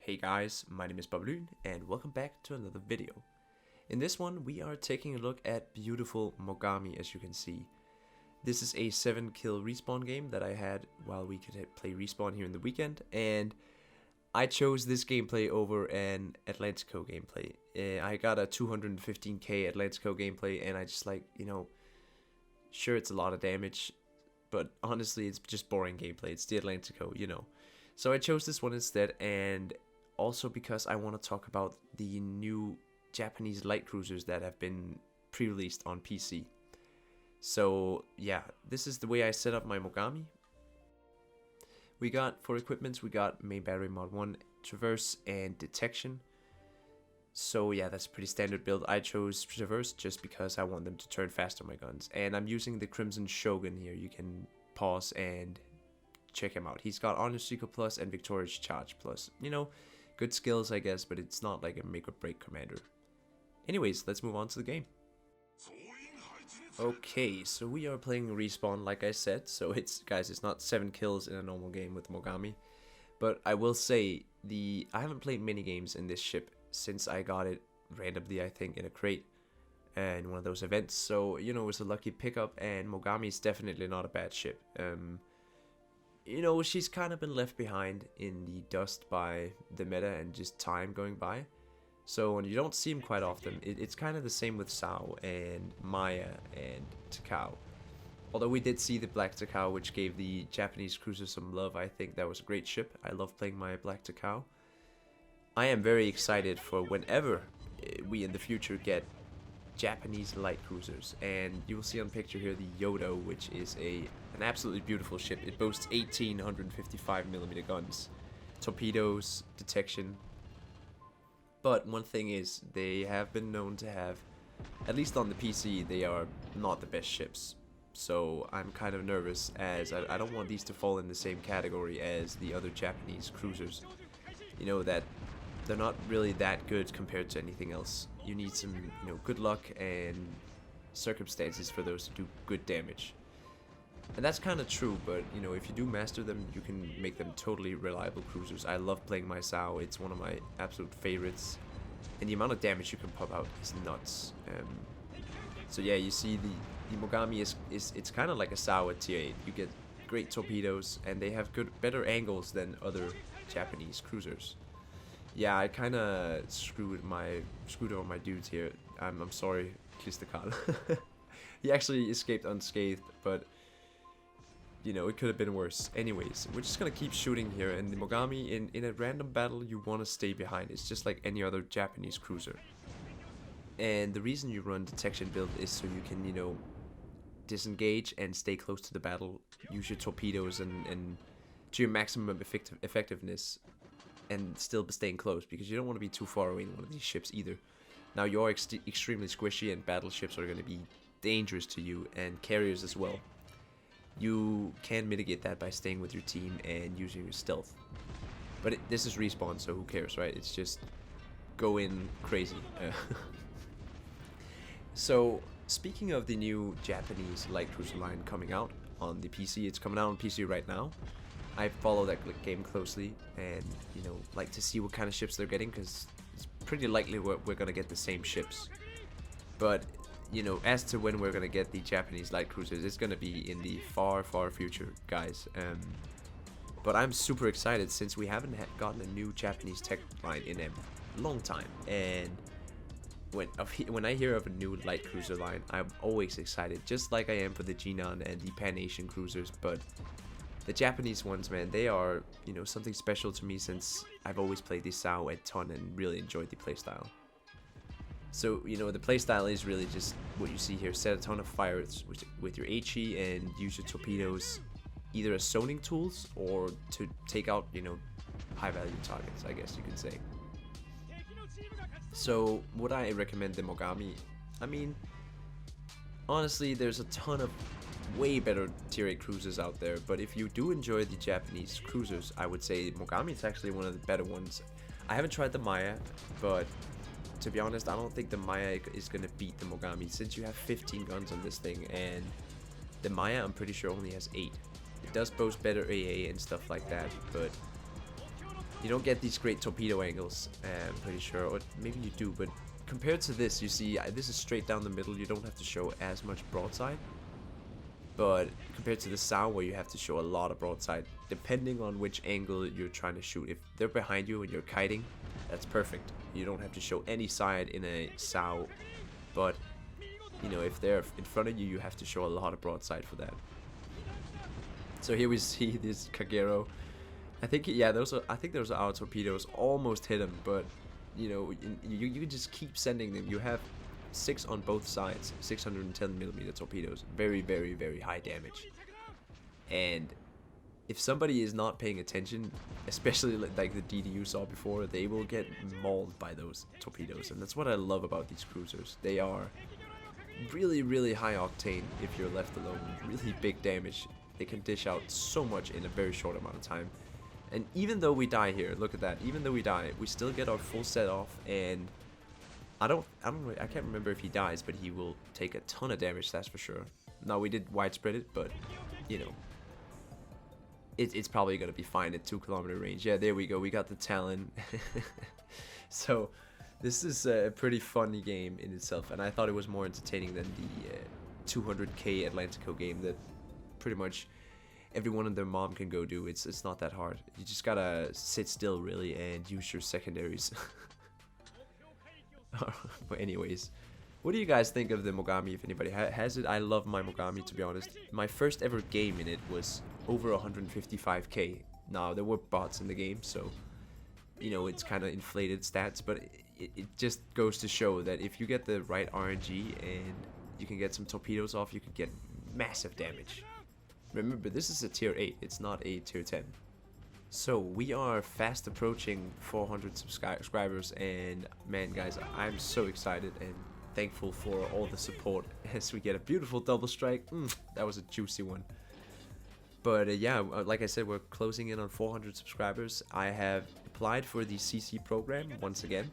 Hey guys, my name is BobLyn and welcome back to another video. In this one we are taking a look at beautiful Mogami, as you can see. This is a 7 kill respawn game that I had while we could play respawn here in the weekend, and I chose this gameplay over an Atlantico gameplay. I got a 215k Atlantico gameplay and I just sure it's a lot of damage, but honestly it's just boring gameplay. It's the Atlantico. So I chose this one instead, and also because I want to talk about the new Japanese light cruisers that have been pre-released on PC. So yeah, this is the way I set up my Mogami. We got, for equipment, we got main battery mod 1, traverse and detection. So yeah, that's a pretty standard build. I chose traverse just because I want them to turn faster, my guns. And I'm using the Crimson Shogun here. You can pause and check him out. He's got Honor Seeker Plus and Victorious Charge Plus. Good skills, I guess, but it's not like a make or break commander. Anyways, let's move on to the game. Okay, so we are playing respawn, like I said. So it's not 7 kills in a normal game with Mogami. But I will say, I haven't played many games in this ship since I got it randomly, I think, in a crate and one of those events. So, it was a lucky pickup, and Mogami is definitely not a bad ship. She's kind of been left behind in the dust by the meta and just time going by. So when you don't see him quite often, it's kind of the same with Sao and Maya and Takao. Although we did see the Black Takao, which gave the Japanese cruiser some love. I think that was a great ship. I love playing my Black Takao. I am very excited for whenever we in the future get Japanese light cruisers, and you will see on picture here the Yodo, which is an absolutely beautiful ship. It boasts 18 155mm guns, torpedoes, detection. But one thing is, they have been known to have, at least on the PC, they are not the best ships. So I'm kind of nervous, as I don't want these to fall in the same category as the other Japanese cruisers. That they're not really that good compared to anything else. You need some, good luck and circumstances for those to do good damage. And that's kind of true, but, if you do master them, you can make them totally reliable cruisers. I love playing my Sao. It's one of my absolute favorites. And the amount of damage you can pop out is nuts. So yeah, you see the Mogami it's kind of like a Sao at tier 8. You get great torpedoes, and they have better angles than other Japanese cruisers. Yeah, I kind of screwed over my dudes here. I'm sorry, Kistakal. He actually escaped unscathed, but it could have been worse. Anyways, we're just gonna keep shooting here, and the Mogami, in a random battle, you want to stay behind. It's just like any other Japanese cruiser. And the reason you run detection build is so you can, disengage and stay close to the battle, use your torpedoes and to your maximum effectiveness, and still staying close, because you don't want to be too far away in one of these ships either. Now, you're extremely squishy, and battleships are going to be dangerous to you, and carriers as well. You can mitigate that by staying with your team and using your stealth. But this is respawn, so who cares, right? It's just go in crazy. So, speaking of the new Japanese light cruiser line coming out on the PC, it's coming out on PC right now. I follow that game closely, and like to see what kind of ships they're getting, because it's pretty likely we're gonna get the same ships. But as to when we're gonna get the Japanese light cruisers, it's gonna be in the far future, guys. But I'm super excited, since we haven't gotten a new Japanese tech line in a long time, and when I hear of a new light cruiser line, I'm always excited, just like I am for the Jinan and the Pan-Asian cruisers. But the Japanese ones, man, they are, something special to me, since I've always played the Sao a ton and really enjoyed the playstyle. So, the playstyle is really just what you see here. Set a ton of fires with your HE and use your torpedoes either as zoning tools or to take out, high value targets, I guess you could say. So, would I recommend the Mogami? I mean, honestly, there's a ton of way better tier 8 cruisers out there, but if you do enjoy the Japanese cruisers, I would say Mogami is actually one of the better ones. I haven't tried the Maya, but to be honest, I don't think the Maya is gonna beat the Mogami, since you have 15 guns on this thing, and the Maya, I'm pretty sure, only has 8. It does boast better AA and stuff like that, but You don't get these great torpedo angles, I'm pretty sure, or maybe you do, but compared to this, you see, this is straight down the middle. You don't have to show as much broadside. But compared to the Sao, where you have to show a lot of broadside, depending on which angle you're trying to shoot. If they're behind you and you're kiting, that's perfect. You don't have to show any side in a Sao. But, you know, if they're in front of you, you have to show a lot of broadside for that. So here we see this Kagero. I think, yeah, I think those are our torpedoes. Almost hit him, but, you know, you can just keep sending them. You have 6 on both sides, 610mm torpedoes. Very, very, very high damage. And if somebody is not paying attention, especially like the DD you saw before, they will get mauled by those torpedoes. And that's what I love about these cruisers. They are really, really high octane if you're left alone. Really big damage. They can dish out so much in a very short amount of time. And even though we die here, look at that. Even though we die, we still get our full set off, and I can't remember if he dies, but he will take a ton of damage, that's for sure. Now, we did widespread it, but, you know, it's probably going to be fine at 2-kilometer range. Yeah, there we go. We got the Talon. So, this is a pretty funny game in itself, and I thought it was more entertaining than the 200k Atlantico game that pretty much everyone and their mom can go do. It's not that hard. You just gotta sit still, really, and use your secondaries. But anyways, what do you guys think of the Mogami, if anybody has it? I love my Mogami, to be honest. My first ever game in it was over 155k. Now, there were bots in the game, so, you know, it's kind of inflated stats, but it just goes to show that if you get the right RNG and you can get some torpedoes off, you can get massive damage. Remember, this is a tier 8, it's not a tier 10. So we are fast approaching 400 subscribers, and man, guys, I'm so excited and thankful for all the support as we get a beautiful double strike. That was a juicy one. But yeah, like I said, we're closing in on 400 subscribers. I have applied for the CC program once again.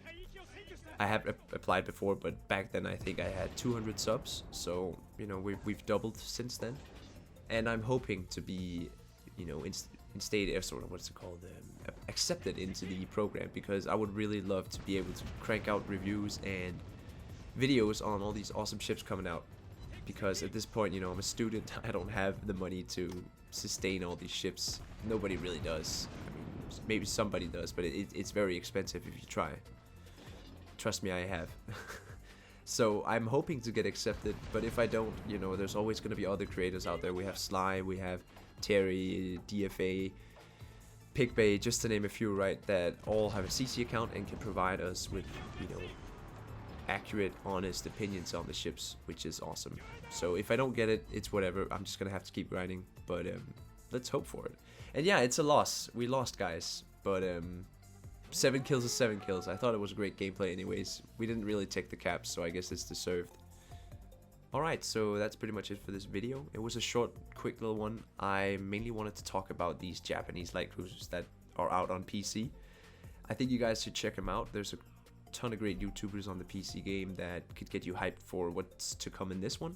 I have applied before, but back then I think I had 200 subs, so, you know, we've doubled since then. And I'm hoping to be, you know, accepted into the program, because I would really love to be able to crank out reviews and videos on all these awesome ships coming out. Because at this point, you know, I'm a student, I don't have the money to sustain all these ships. Nobody really does. I mean, maybe somebody does, but it's very expensive if you try. Trust me, I have. So I'm hoping to get accepted, but if I don't, you know, there's always going to be other creators out there. We have Sly, we have Terry, DFA, Pigbay, just to name a few, right, that all have a CC account and can provide us with, you know, accurate, honest opinions on the ships, which is awesome. So if I don't get it, it's whatever. I'm just going to have to keep grinding, but let's hope for it. And yeah, it's a loss. We lost, guys, but 7 kills is 7 kills. I thought it was great gameplay anyways. We didn't really take the caps, so I guess it's deserved. Alright, so that's pretty much it for this video. It was a short, quick little one. I mainly wanted to talk about these Japanese light cruisers that are out on PC. I think you guys should check them out. There's a ton of great YouTubers on the PC game that could get you hyped for what's to come in this one.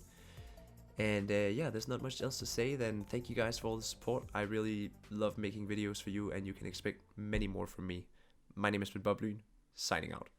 And yeah, there's not much else to say than thank you guys for all the support. I really love making videos for you, and you can expect many more from me. My name is BobLyn, signing out.